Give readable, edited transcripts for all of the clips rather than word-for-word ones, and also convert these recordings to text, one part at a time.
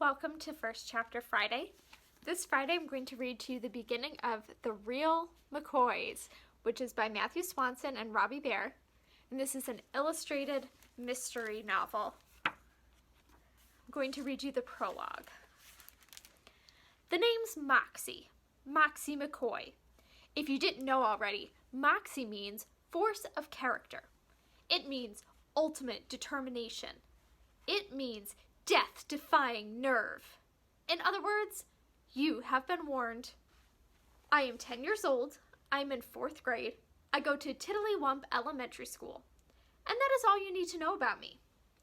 Welcome to First Chapter Friday. This Friday I'm going to read to you the beginning of The Real McCoys, which is by Matthew Swanson and Robbi Behr, and this is an illustrated mystery novel. I'm going to read you the prologue. The name's Moxie McCoy. If you didn't know already, Moxie means force of character. It means ultimate determination. It means death-defying nerve. In other words, you have been warned. I am 10 years old. I'm in 4th grade. I go to Tiddlywump Elementary School. And that is all you need to know about me.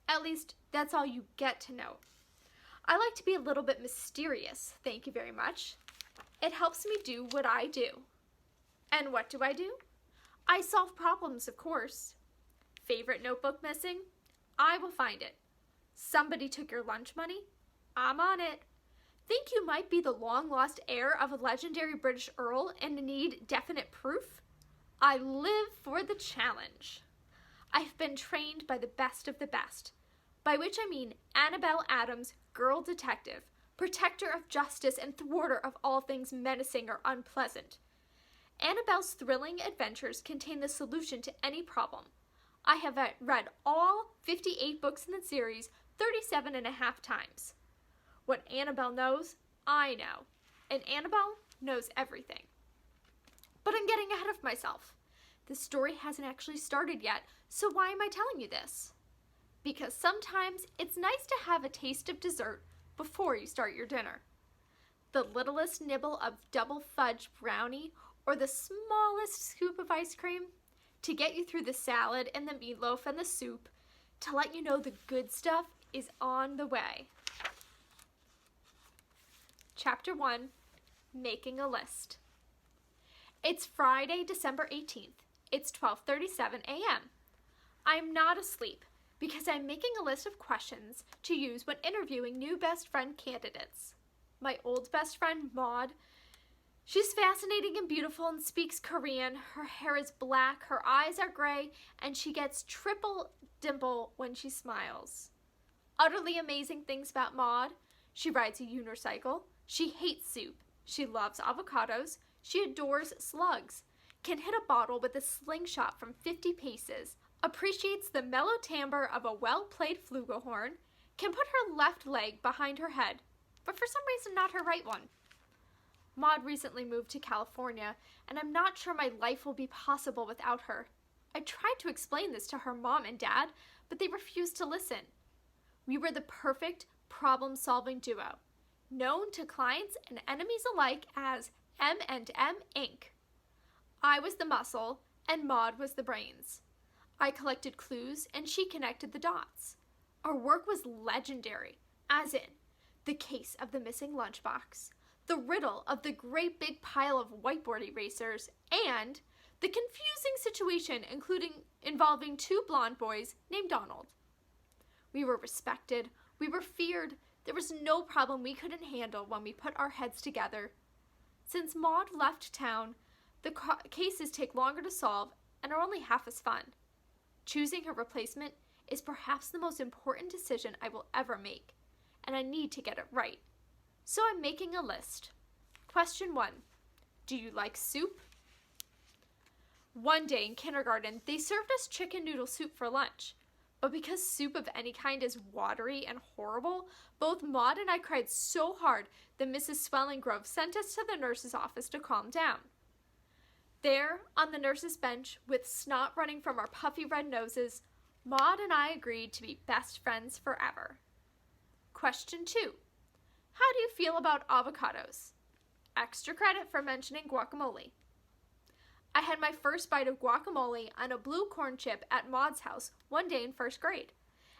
At least, that's all you get to know. I like to be a little bit mysterious, thank you very much. It helps me do what I do. And what do? I solve problems, of course. Favorite notebook missing? I will find it. Somebody took your lunch money? I'm on it. Think you might be the long-lost heir of a legendary British Earl and need definite proof? I live for the challenge. I've been trained by the best of the best, by which I mean Annabelle Adams, girl detective, protector of justice and thwarter of all things menacing or unpleasant. Annabelle's thrilling adventures contain the solution to any problem. I have read all 58 books in the series 37.5 times. What Annabelle knows, I know. And Annabelle knows everything. But I'm getting ahead of myself. The story hasn't actually started yet, so why am I telling you this? Because sometimes it's nice to have a taste of dessert before you start your dinner. The littlest nibble of double fudge brownie or the smallest scoop of ice cream to get you through the salad and the meatloaf and the soup, to let you know the good stuff is on the way. Chapter 1, Making a List. It's Friday, December 18th. It's 12:37 a.m. I'm not asleep because I'm making a list of questions to use when interviewing new best friend candidates. My old best friend, Maud, she's fascinating and beautiful and speaks Korean. Her hair is black, her eyes are gray, and she gets triple dimple when she smiles. Utterly amazing things about Maud. She rides a unicycle. She hates soup. She loves avocados. She adores slugs. Can hit a bottle with a slingshot from 50 paces. Appreciates the mellow timbre of a well-played flugelhorn. Can put her left leg behind her head, but for some reason not her right one. Maud recently moved to California, and I'm not sure my life will be possible without her. I tried to explain this to her mom and dad, but they refused to listen. We were the perfect problem-solving duo, known to clients and enemies alike as M&M Inc. I was the muscle, and Maud was the brains. I collected clues, and she connected the dots. Our work was legendary, as in the case of the missing lunchbox, the riddle of the great big pile of whiteboard erasers, and the confusing situation involving 2 blonde boys named Donald. We were respected, we were feared, there was no problem we couldn't handle when we put our heads together. Since Maud left town, the cases take longer to solve and are only half as fun. Choosing her replacement is perhaps the most important decision I will ever make, and I need to get it right. So I'm making a list. Question 1. Do you like soup? One day in kindergarten, they served us chicken noodle soup for lunch. But because soup of any kind is watery and horrible, both Maud and I cried so hard that Mrs. Swellinggrove sent us to the nurse's office to calm down. There, on the nurse's bench, with snot running from our puffy red noses, Maud and I agreed to be best friends forever. Question 2. How do you feel about avocados? Extra credit for mentioning guacamole. I had my first bite of guacamole on a blue corn chip at Maud's house one day in 1st grade.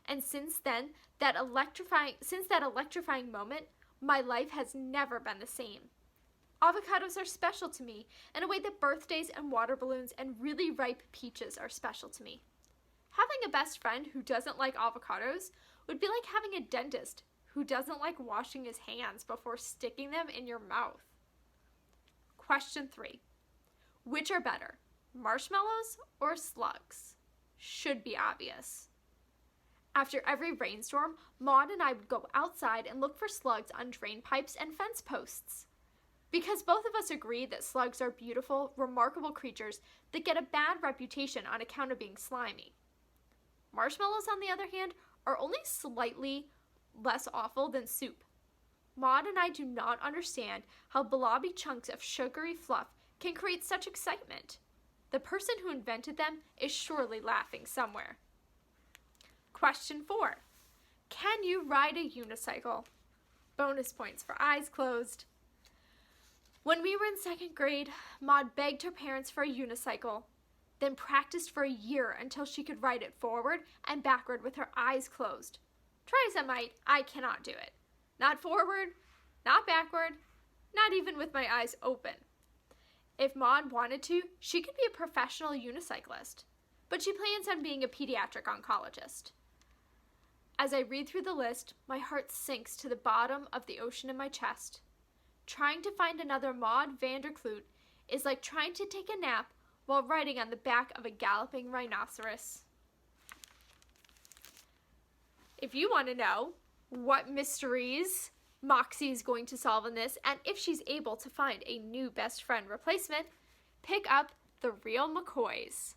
And since then, that electrifying moment, my life has never been the same. Avocados are special to me in a way that birthdays and water balloons and really ripe peaches are special to me. Having a best friend who doesn't like avocados would be like having a dentist who doesn't like washing his hands before sticking them in your mouth. Question 3. Which are better, marshmallows or slugs? Should be obvious. After every rainstorm, Maud and I would go outside and look for slugs on drain pipes and fence posts. Because both of us agree that slugs are beautiful, remarkable creatures that get a bad reputation on account of being slimy. Marshmallows, on the other hand, are only slightly less awful than soup. Maud and I do not understand how blobby chunks of sugary fluff can create such excitement. The person who invented them is surely laughing somewhere. Question 4. Can you ride a unicycle? Bonus points for eyes closed. When we were in 2nd grade, Maud begged her parents for a unicycle, then practiced for a year until she could ride it forward and backward with her eyes closed. Try as I might, I cannot do it. Not forward, not backward, not even with my eyes open. If Maud wanted to, she could be a professional unicyclist, but she plans on being a pediatric oncologist. As I read through the list, my heart sinks to the bottom of the ocean in my chest. Trying to find another Maud Vanderkloot is like trying to take a nap while riding on the back of a galloping rhinoceros. If you want to know what mysteries Moxie is going to solve in this, and if she's able to find a new best friend replacement, pick up the Real McCoys.